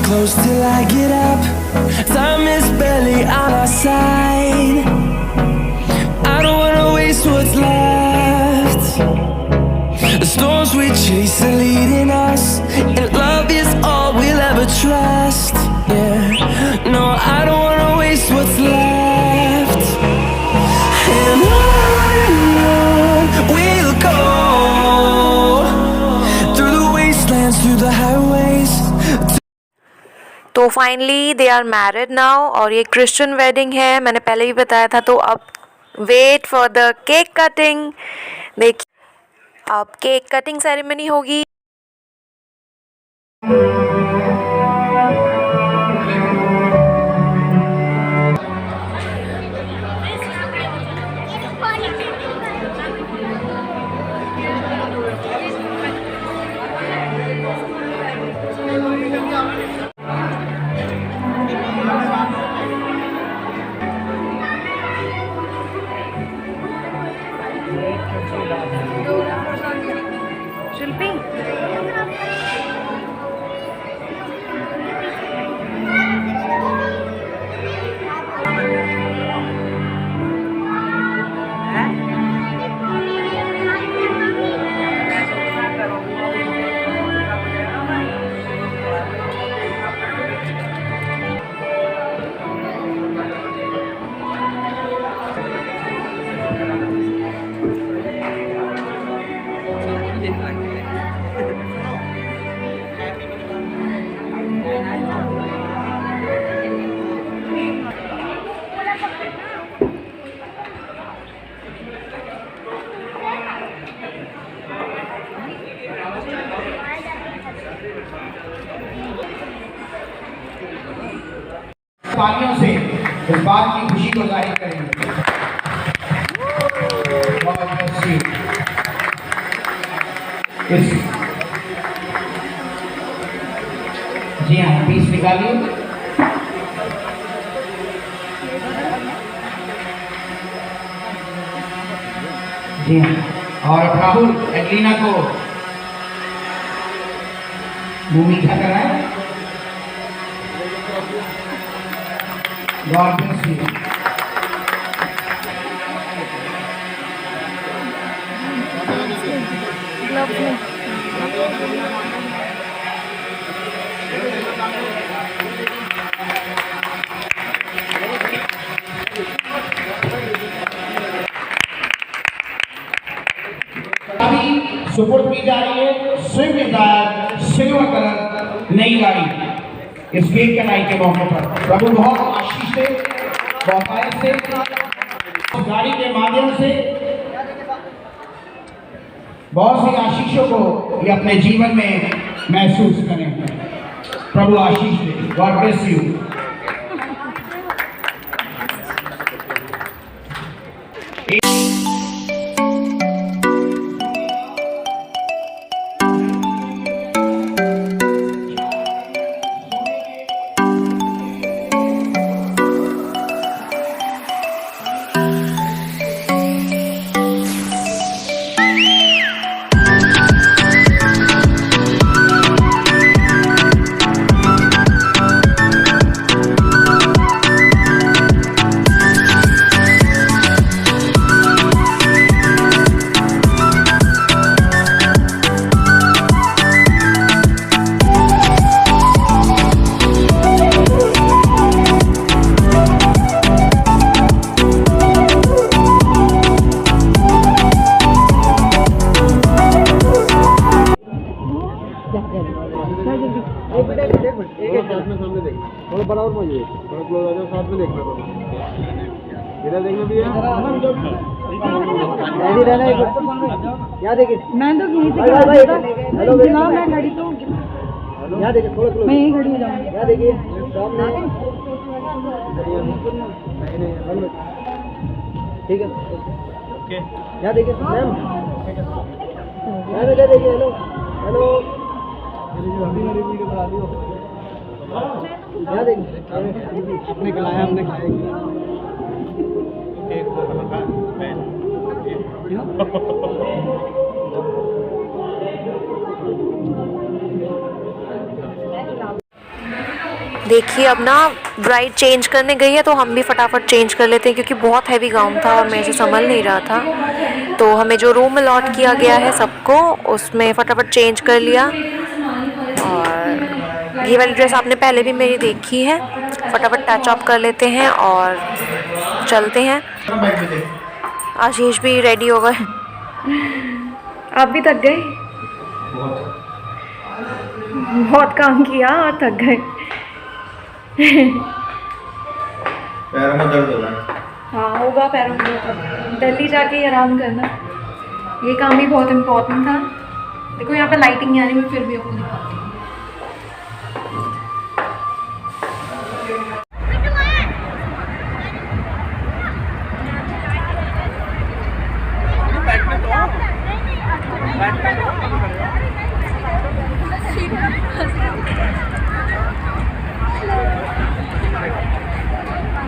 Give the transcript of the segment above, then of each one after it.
Close till I get up. Time is barely on our side. I don't wanna waste what's left. The storms we chase are leading us, and love is all we'll ever trust. Yeah, no, I don't wanna waste what's left. And on we'll go, through the wastelands, through the highways. तो finally they are married now और ये Christian wedding है, मैंने पहले ही बताया था। तो अब wait for the cake cutting. देखिए अब केक कटिंग सेरेमनी होगी। शिल्पी तालियों से इस बात की खुशी को जाहिर करेंगे। जी हाँ, पीस निकालिए। जी हाँ, और राहुल एडलीना को मुंह मीठा कराए। God bless you. अभी सुपुर्द की जा रही है स्विफ्ट डिजायर सिल्वर कलर नई गाड़ी। इस केक कटाई के मौके पर प्रभु बहुत आशीष से, बहुत आयत से, इस गाड़ी के माध्यम से बहुत सी आशीषों को ये अपने जीवन में महसूस करें। प्रभु आशीष दे। God bless you. बराबर मुझे थोड़ा क्लोज आ जाओ, साथ में देखना तो इधर देखना भी है। रेडी रहना एक याद देखिए। मैं तो यहीं से हेलो जनाब, मैं खड़ी तो याद देखिए, थोड़ा क्लोज मैं यहीं खड़ी हो जाऊंगी। याद देखिए सामने, ठीक है ओके। याद देखिए मैम, याद देखिए। हेलो हेलो, वीडियो बना दियो। याद है आपने खिलाया, हमने खाया। देखिए अब ना ब्राइड चेंज करने गई है तो हम भी फटाफट चेंज कर लेते हैं क्योंकि बहुत हैवी गाउन था और मेरे से संभल नहीं रहा था। तो हमें जो रूम अलॉट किया गया है सबको उसमें फटाफट चेंज कर लिया। और ये वाली ड्रेस आपने पहले भी मेरी देखी है। फटाफट टच अप कर लेते हैं और चलते हैं। आशीष भी रेडी हो गए। आप भी थक गए? बहुत काम किया और थक गए। पैरों में दर्द हो रहा है। हाँ होगा पैरों में दर्द। दिल्ली जाके आराम करना, ये काम भी बहुत इम्पोर्टेंट था। देखो यहाँ पे लाइटिंग नहीं आ रही, मैं फिर भी आपको दिखाती हूँ।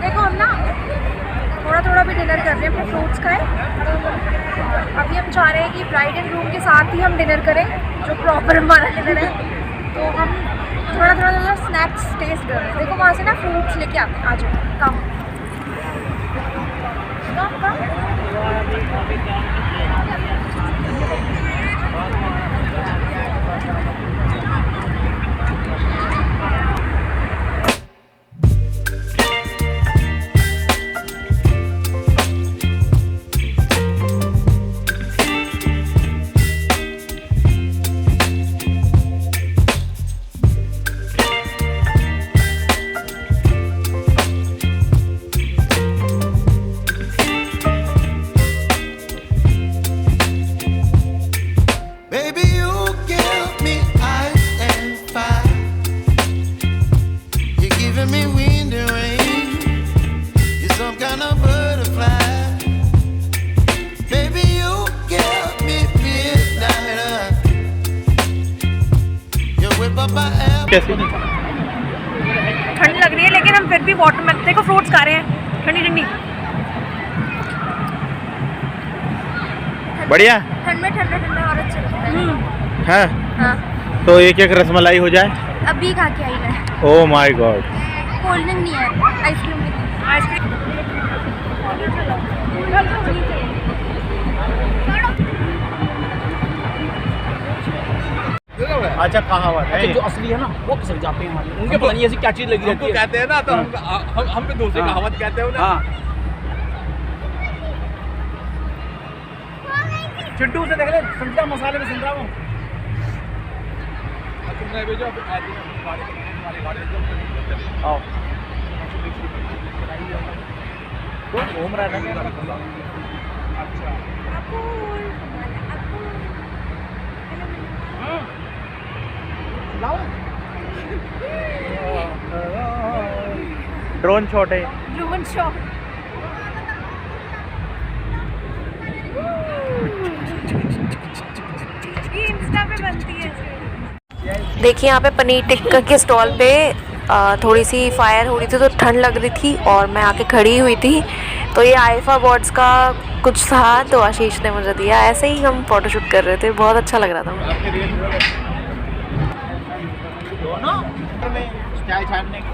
देखो हम ना थोड़ा भी डिनर कर रहे हैं, अपने फ्रूट्स खाएं। अभी हम चाह रहे हैं कि ब्राइड एंड ग्रूम के साथ ही हम डिनर करें, जो प्रॉपर हमारा डिनर है। तो हम थोड़ा स्नैक्स टेस्ट कर रहे हैं। देखो वहाँ से ना फ्रूट्स लेके आते हैं। आ जाओ, कम कैसी? ठंड लग रही है लेकिन हम फिर भी वाटर में देखो फ्रूट्स खा रहे हैं, ठंडी ठंडी। बढ़िया। ठंड में ठंडा ठंडा और अच्छा लगता है। हाँ। तो एक एक रसमलाई हो जाए। अभी खा के आई है। Oh my God. Cold drink नहीं है, आइसक्रीम भी। आइसक्रीम अच्छा कहावत है। जो असली है ना वो पिसक जाते हैं हमारे, उनके पता नहीं ऐसी क्या चीज लगी रहती है। कहते हैं ना तो हम पे दूसरी कहावत कहते हैं ना। चिट्टू से देख ले, संतरा मसाले में संतरा वो। तुमने भेजो हमारी गाड़ी आओ तो घूम रहा है। अच्छा ड्रोन शॉट है। Drone shot. ये इंस्टा पे बनती है। देखिए यहाँ पे पनीर टिक्का के स्टॉल पे थोड़ी सी फायर हो रही थी तो ठंड लग रही थी और मैं आके खड़ी हुई थी। तो ये आईफा अवार्ड्स का कुछ था तो आशीष ने मुझे दिया। ऐसे ही हम फोटोशूट कर रहे थे, बहुत अच्छा लग रहा था। दोनों स्टाइल छाड़ने की।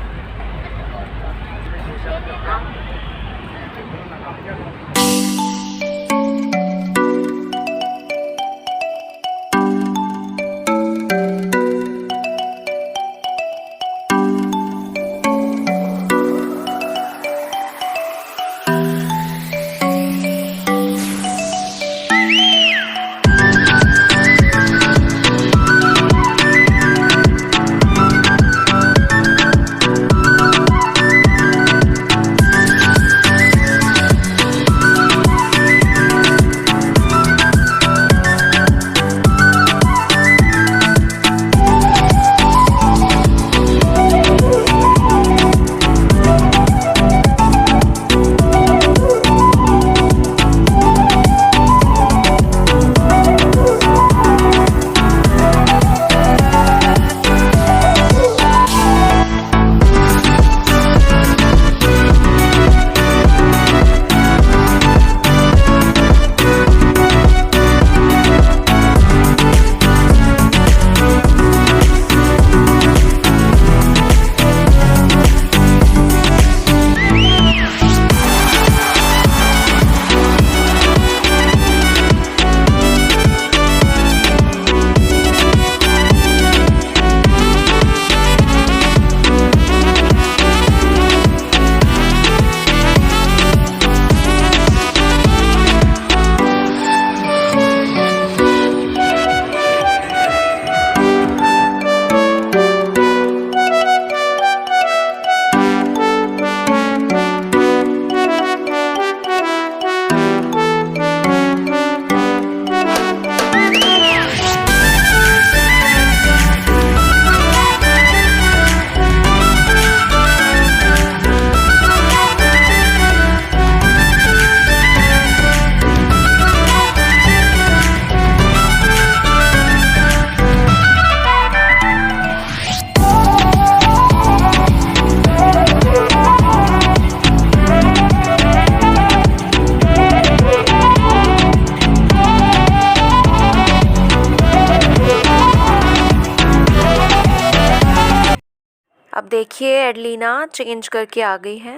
देखिए एडलीना चेंज करके आ गई है।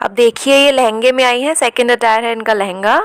अब देखिए ये लहंगे में आई है, सेकंड अटायर है इनका lehenga.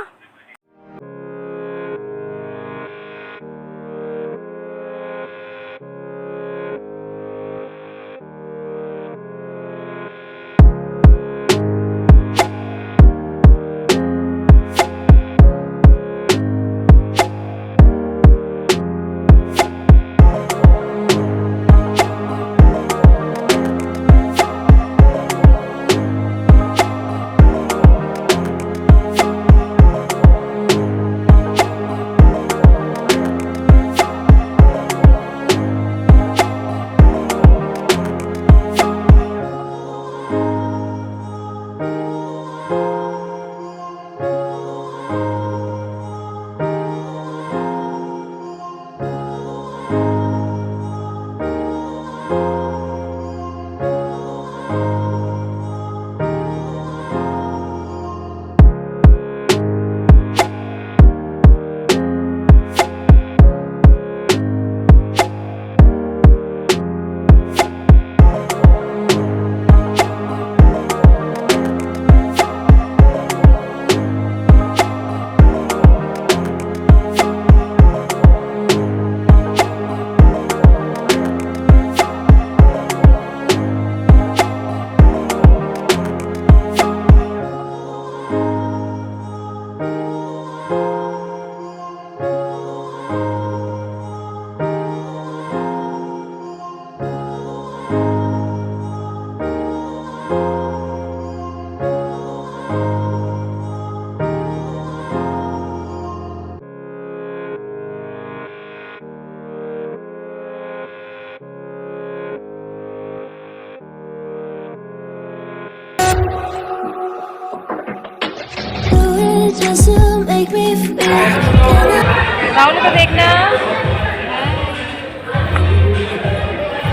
Just to make me feel Rahul को देखना,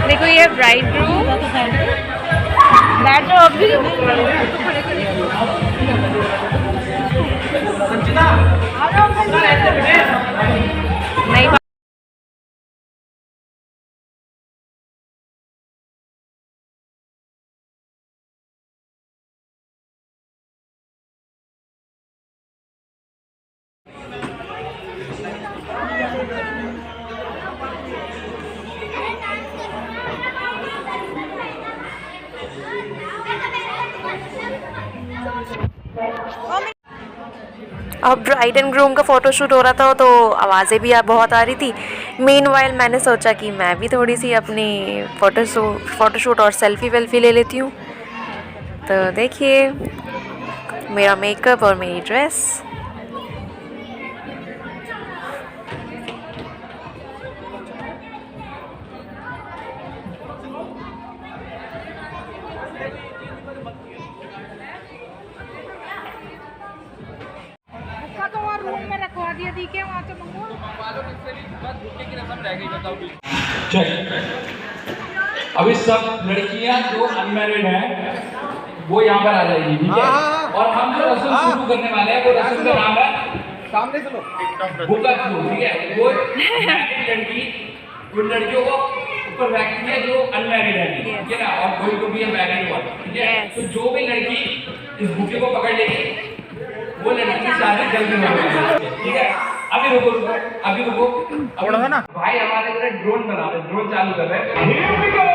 देखो ये है ब्राइड ग्रूम। बैठ जाओ अभी। नहीं अब ब्राइड एंड ग्रूम का फ़ोटोशूट हो रहा था तो आवाज़ें भी बहुत आ रही थी। मीनवाइल मैंने सोचा कि मैं भी थोड़ी सी अपनी फ़ोटोशूट और सेल्फ़ी वेल्फी ले लेती हूँ। तो देखिए मेरा मेकअप और मेरी ड्रेस। अभी सब लड़कियां जो अनमैरिड हैं वो यहाँ पर आ जाएगी, ठीक है। और हम जो रस्म शुरू करने वाले हैं वो रस्म का नाम है सामने से लो बुका थ्रू, ठीक है। वो मैरिड लड़की उन लड़कियों को ऊपर रखती है जो अनमैरिड है, ठीक है ना, और कोई को भी मैरिड हुआ, ठीक है। तो जो भी लड़की इस बुके को पकड़ लेगी वो लड़की शादी जल्दी होगी, ठीक है। अभी रुको अभी रुको थोड़ा सा ना भाई, हमारे इधर ड्रोन बना रहे, ड्रोन चालू कर रहे हैं। Here we go!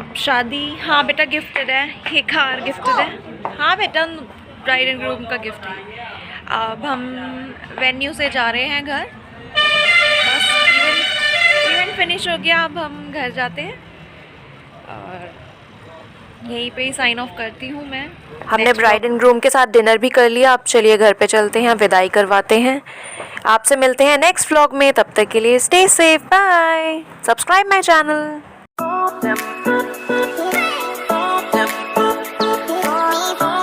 अब शादी, हाँ बेटा गिफ्टेड है, ये कार गिफ्टेड है, हाँ बेटा ब्राइड एंड ग्रूम का गिफ्ट है। अब हम वेन्यू से जा रहे हैं घर, बस इवेंट फिनिश हो गया, अब हम घर जाते हैं और यहीं पे ही साइन ऑफ करती हूँ मैं। हमने ब्राइड एंड ग्रूम के साथ डिनर भी कर लिया, अब चलिए घर पे चलते हैं, विदाई करवाते हैं। आपसे मिलते हैं नेक्स्ट व्लॉग में, तब तक के लिए stay safe, bye, subscribe my channel.